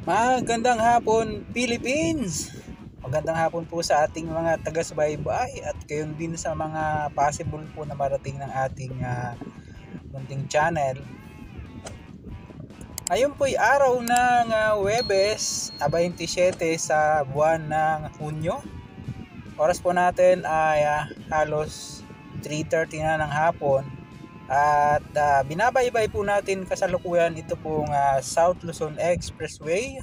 Magandang hapon, Philippines! Magandang hapon po sa ating mga taga-subaybay at gayon din sa mga possible po na marating ng ating munting channel. Ngayon po'y araw ng Huwebes, 27 sa buwan ng Hunyo. Oras po natin ay halos 3:30 na ng hapon. At binabaybay po natin kasalukuyan ito pong South Luzon Expressway,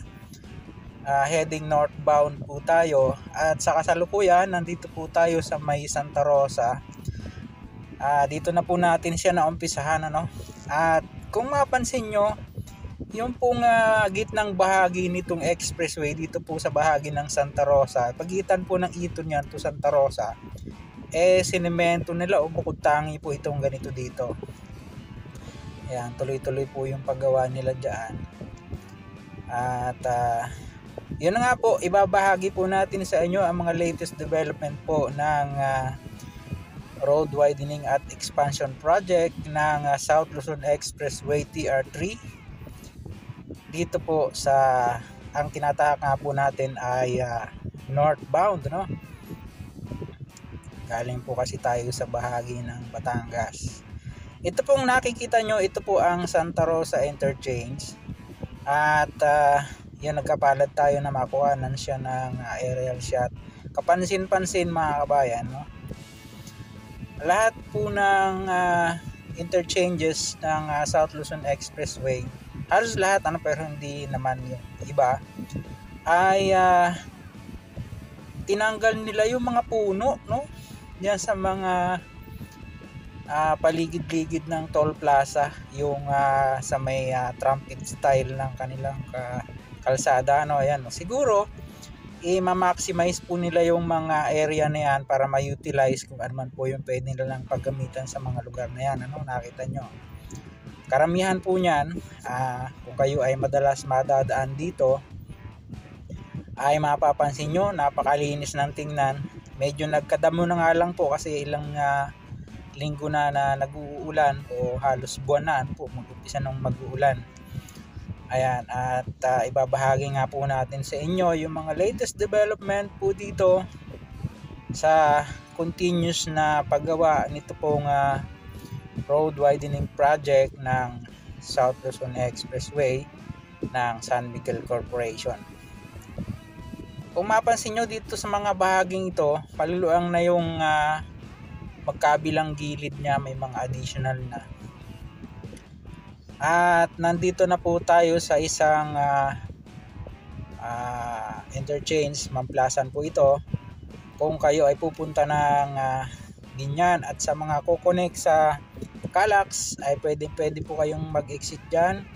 heading northbound po tayo. At sa kasalukuyan nandito po tayo sa may Santa Rosa. Dito na po natin siya naumpisahan, ano? At kung mapansin nyo, yung pong gitnang bahagi nitong expressway dito po sa bahagi ng Santa Rosa, pagitan po ng Ito niyan to Santa Rosa, sinemento nila o bukod tangi po itong ganito dito. Ayan, tuloy-tuloy po yung paggawa nila dyan. At yun na nga po, ibabahagi po natin sa inyo ang mga latest development po ng road widening at expansion project ng South Luzon Expressway TR3. Dito po sa, ang tinatahak nga po natin ay northbound, no? Galing po kasi tayo sa bahagi ng Batangas. Ito pong nakikita nyo, ito po ang Santa Rosa Interchange. At yun, nagkapalad tayo na makuhanan siya ng aerial shot. Kapansin-pansin mga kabayan, no? Lahat po ng interchanges ng South Luzon Expressway, halos lahat, pero hindi naman yung iba, ay tinanggal nila yung mga puno, no? Diyan sa mga paligid-ligid ng toll plaza, yung sa may trumpet style ng kanilang kalsada, no? Ayan, siguro i-maximize po nila yung mga area na yan para ma-utilize kung ano man po yung pwede nilang paggamitan sa mga lugar na yan, ano? Nakita nyo, karamihan po niyan, kung kayo ay madalas madadaan dito, ay mapapansin nyo, napakalinis ng tingnan. Medyo nagkadamo na nga lang po kasi ilang linggo na nag-uulan o halos buwanan po, mag-umpisa nung mag-uulan. Ayan, at ibabahagi nga po natin sa inyo yung mga latest development po dito sa continuous na paggawa nito pong road widening project ng South Luzon Expressway ng San Miguel Corporation. Kung mapansin nyo dito sa mga bahaging ito, paluluang na yung magkabilang gilid niya, may mga additional na. At nandito na po tayo sa isang interchange, Mamplasan po ito. Kung kayo ay pupunta ng Binyan at sa mga kukonek sa Calax, ay pwede po kayong mag-exit dyan,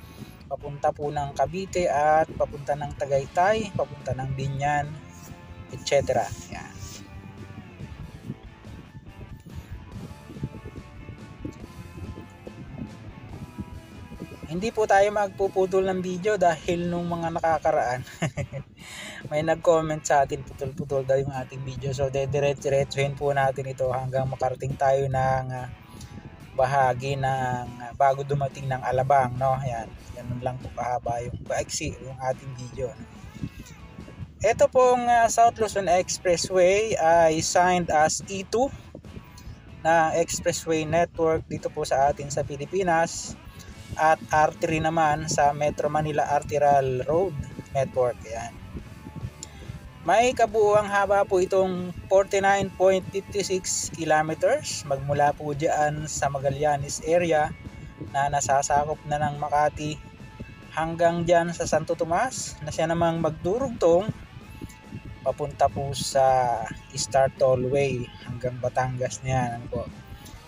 papunta po ng Cavite at papunta ng Tagaytay, papunta ng Binyan, etc. Yan. Hindi po tayo magpuputol ng video dahil nung mga nakakaraan may nag-comment sa atin, putol-putol daw yung ating video. So diretso-diretsuhin po natin ito hanggang makarating tayo ng bahagi ng bago dumating ng Alabang, no? Ayan, ganun lang po kahaba yung paiksi yung ating video. Ito pong South Luzon Expressway ay signed as E2 na expressway network dito po sa atin sa Pilipinas, at R3 naman sa Metro Manila Arterial Road Network. Ayan. May kabuuang haba po itong 49.56 kilometers magmula po dyan sa Magallanes area na nasasakop na ng Makati hanggang dyan sa Santo Tomas, na siya namang magdurugtong papunta po sa Star Tollway hanggang Batangas na yan. Ano po?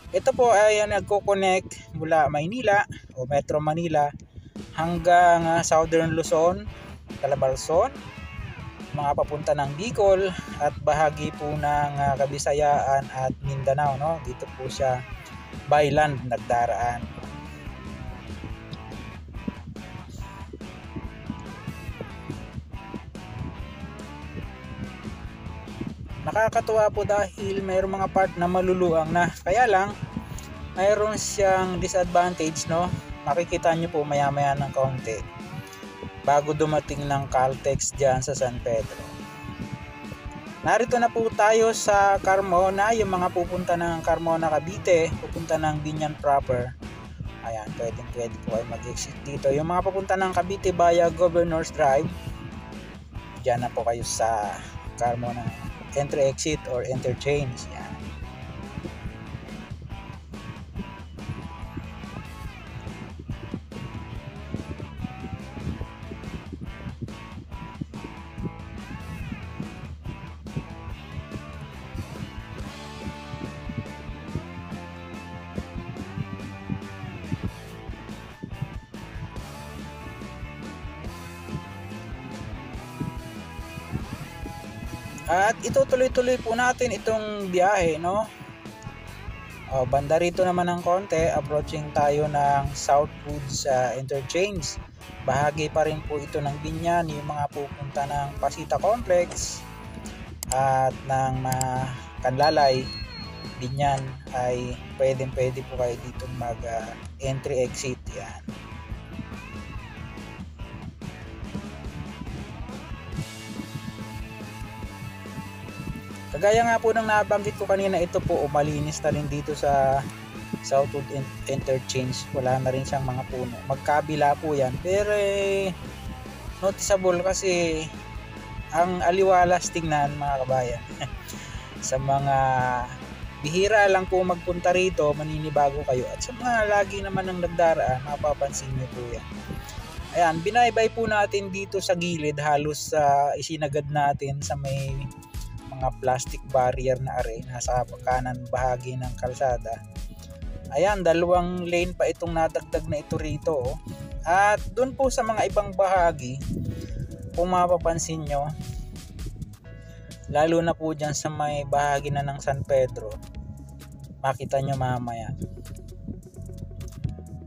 Ito po ay nagko-connect mula Maynila o Metro Manila hanggang Southern Luzon, Calabarzon, mga papunta ng Bicol at bahagi po ng Kabisayaan at Mindanao, no? Dito po siya by land nagdaraan. Nakakatuwa po dahil mayroong mga part na maluluang na, kaya lang mayroon siyang disadvantage, no? Makikita nyo po maya maya ng kaunti. bago dumating ng Caltex dyan sa San Pedro. Narito na po tayo sa Carmona, yung mga pupunta ng Carmona, Cavite, pupunta ng Biñan proper. Ayan, pwede po kayo mag-exit dito. Yung mga pupunta ng Cavite via Governor's Drive, dyan na po kayo sa Carmona entry exit or interchange. Yan. At itutuloy-tuloy po natin itong biyahe, no? Banda rito naman ng konti, approaching tayo ng Southwoods Interchange. Bahagi pa rin po ito ng Biñan, yung mga pupunta ng Pasita Complex at ng Canlalay, Biñan, ay pwede po kayo dito mag entry exit. Yan. Kagaya nga po ng nabanggit ko kanina, ito po malinis na rin dito sa Southwood Interchange. Wala na rin siyang mga puno. Magkabila po yan. Pero noticeable kasi ang aliwalas tingnan, mga kabayan. Sa mga bihira lang po magpunta rito, maninibago kayo. At sa mga lagi naman ng nagdaraan, mapapansin nyo po yan. Ayan, binaybay po natin dito sa gilid. Halos isinagad natin sa may mga plastic barrier na are nasa kanan bahagi ng kalsada. Ayan, 2 lane pa itong nadagdag na ito rito. At dun po sa mga ibang bahagi, kung mapapansin nyo, lalo na po dyan sa may bahagi na ng San Pedro, makita nyo mamaya,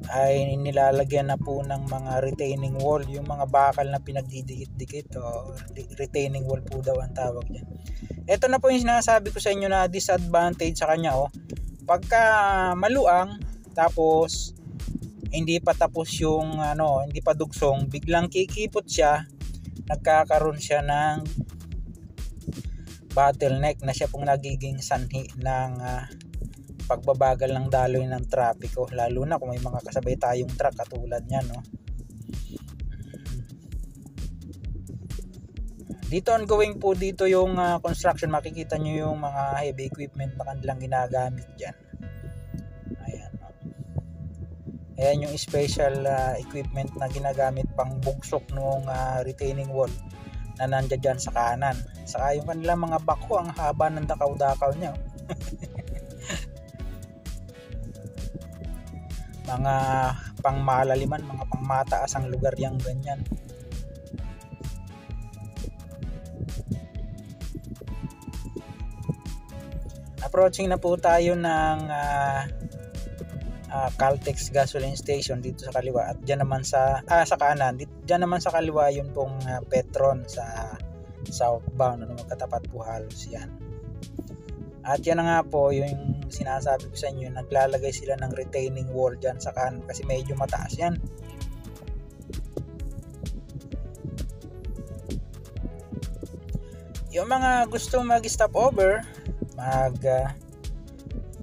ay nilalagyan na po ng mga retaining wall, yung mga bakal na pinagdidikit-dikit, retaining wall po daw ang tawag niyan. Ito na po yung sinasabi ko sa inyo na disadvantage sa kanya. Pagka maluang, tapos hindi pa tapos yung hindi pa dugsong, biglang kikipot siya, nagkakaroon siya ng bottleneck na siya pong nagiging sanhi ng pagbabagal ng daloy ng trapiko, lalo na kung may mga kasabay tayong truck katulad niyan, no? Dito ongoing po dito yung construction. Makikita nyo yung mga heavy equipment na kanilang ginagamit dyan. Ayan, no? Ayan yung special equipment na ginagamit pang bugsok ng retaining wall na nandiyan dyan sa kanan. Saka yung kanilang mga bako, ang haba ng dakaw-dakaw nya. Mga pangmalaliman, mga pangmataas ang lugar yang ganyan. Approaching na po tayo ng Caltex gasoline station dito sa kaliwa, at diyan naman sa kanan, diyan naman sa kaliwa yung pong Petron sa southbound, magkatapat po halos yan. At yan na nga po yung sinasabi ko sa inyo, naglalagay sila ng retaining wall dyan sa kanan kasi medyo mataas yan. Yung mga gustong mag-stop over,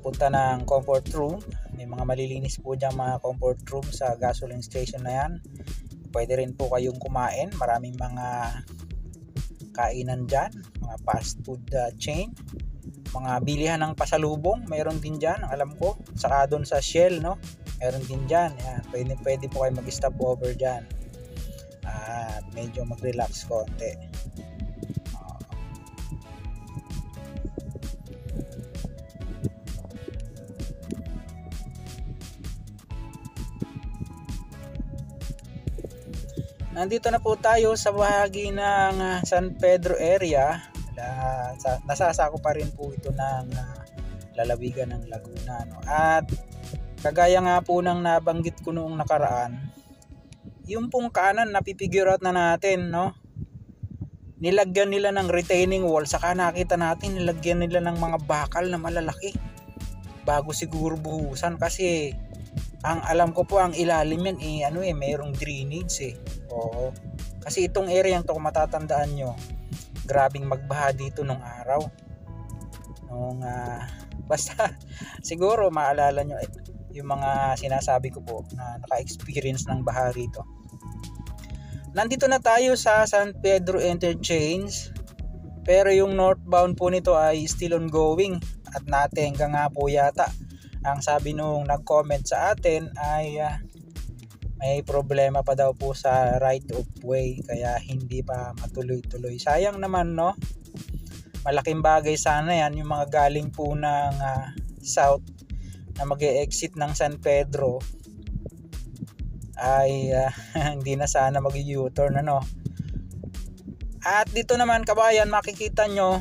punta ng comfort room, may mga malilinis po dyan mga comfort room sa gasoline station na yan. Pwede rin po kayong kumain, maraming mga kainan dyan, mga fast food chain, mga bilihan ng pasalubong, mayroon din dyan, ang alam ko. Saka doon sa Shell, no, mayroon din dyan. Yan, pwede po kayo mag-stop over dyan at medyo mag-relax konti. Nandito na po tayo sa bahagi ng San Pedro area. Nasasako pa rin po ito ng lalawigan ng Laguna, no? At kagaya nga po ng nabanggit ko noong nakaraan, yung pong kanan napipigure out na natin, no? Nilagyan nila ng retaining wall, saka nakita natin nilagyan nila ng mga bakal na malalaki bago siguro buhusan, kasi ang alam ko po ang ilalim yan mayroong drainage . Oo. Kasi itong area to, kung matatandaan nyo, grabing magbaha dito nung araw. Basta siguro maalala nyo yung mga sinasabi ko po na naka-experience ng baha rito. Nandito na tayo sa San Pedro Interchange, pero yung northbound po nito ay still ongoing at natenga nga po yata. Ang sabi nung nag-comment sa atin ay may problema pa daw po sa right of way, kaya hindi pa matuloy-tuloy. Sayang naman, no? Malaking bagay sana yan, yung mga galing po ng south na mag-e-exit ng San Pedro ay hindi na sana mag-U-turn, ano. At dito naman kabayan, makikita nyo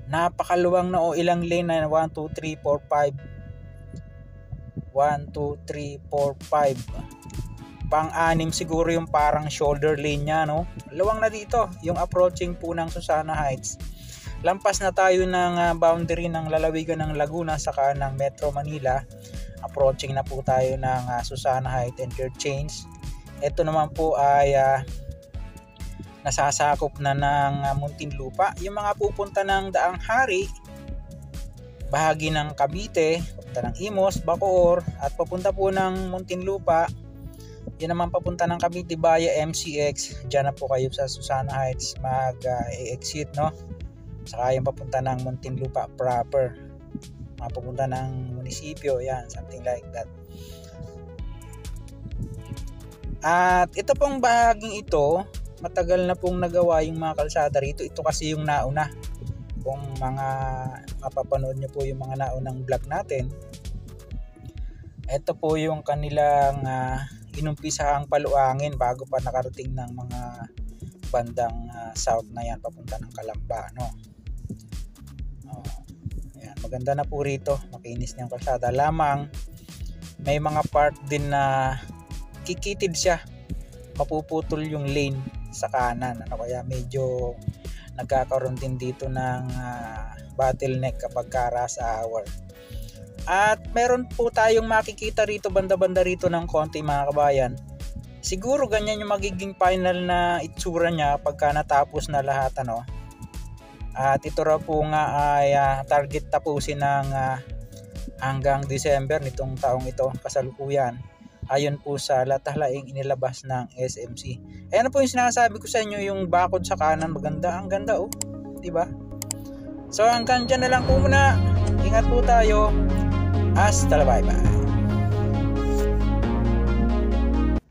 napakaluwang na ilang lane na 1, 2, 3, 4, 5 1, 2, 3, 4, 5 pang-anim siguro yung parang shoulder lane nya, no? Luwang na dito yung approaching po ng Susana Heights. Lampas na tayo ng boundary ng lalawigan ng Laguna saka ng Metro Manila. Approaching na po tayo ng Susana Heights Interchange. Ito naman po ay nasasakop na ng Muntinlupa. Yung mga pupunta ng Daang Hari, bahagi ng Cavite, papunta ng Imos, Bacoor, at papunta po ng Muntinlupa, yun naman papunta ng Cavite via MCX. Diyan na po kayo sa Susana Heights mag-exit, no? Saka yung papunta ng Muntinlupa proper, mapupunta ng munisipyo, yan, something like that. At ito pong bahaging ito, matagal na pong nagawa yung mga kalsada rito. Ito kasi yung nauna. Kung mga mapapanood nyo po yung mga naunang vlog natin, ito po yung kanilang inumpisahang paluangin bago pa nakarating ng mga bandang south na yan, papunta ng Calamba, no? Ayan, maganda na po rito, makinis niyang kalsada. Lamang may mga part din na kikitid siya, mapuputol yung lane sa kanan, ano, kaya medyo nagkakaroon din dito ng bottleneck kapag rush hour. At meron po tayong makikita rito banda-banda rito ng konti, mga kabayan. Siguro ganyan yung magiging final na itsura niya pagka natapos na lahat, ano. At ito raw po nga ay target tapusin ng hanggang December nitong taong ito, kasalukuyan, ayon po sa latalaing inilabas ng SMC. Ayan po yung sinasabi ko sa inyo, yung bakod sa kanan, maganda, ang ganda, oh, diba? So hanggang dyan na lang po muna. Ingat po tayo. Hasta la, bye bye.